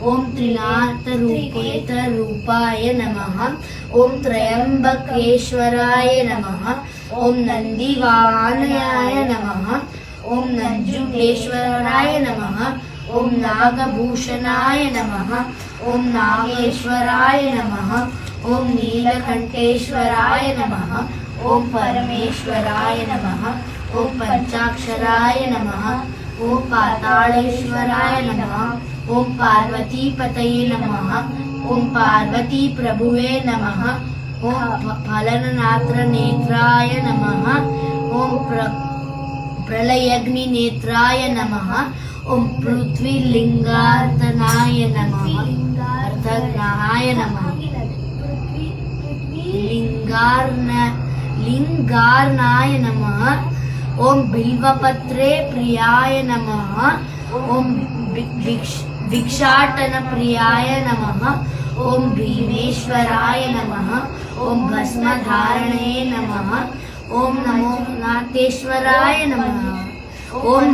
ओम त्रिनाथरूपाय नमः। ओम त्र्यंबकेश्वराय नमः। ओम नंदीवाहनाय नमः। ओम नंजुंडेश्वराय नमः। ओम नागभूषणाय नमः। ओम नागेश्वराय नमः। ओम नीलकंठेश्वराय नमः। ओम परमेश्वराय नमः। ओम पंचाक्षराय नमः। ओम पातालेश्वराय नमः। ओम पार्वतीपतये नमः। ओम पार्वती प्रभुवे नमः। ओम फलननात्र नेत्राय नमः। ओम प्रलयग्नि नेत्राय नमः। ओम पृथ्वीलिंगार्तनाय नमः। अर्धनाय नमः। लिंगार्नाय नमः। ओम बिल्वपत्रे प्रियाय नमः। ओम भिक्षाटन प्रियाय नमः। ओम भीमेश्वराय नमः। ओम भस्मधारणे नमः। ओम नमो नाथेश्वराय नमः। ओम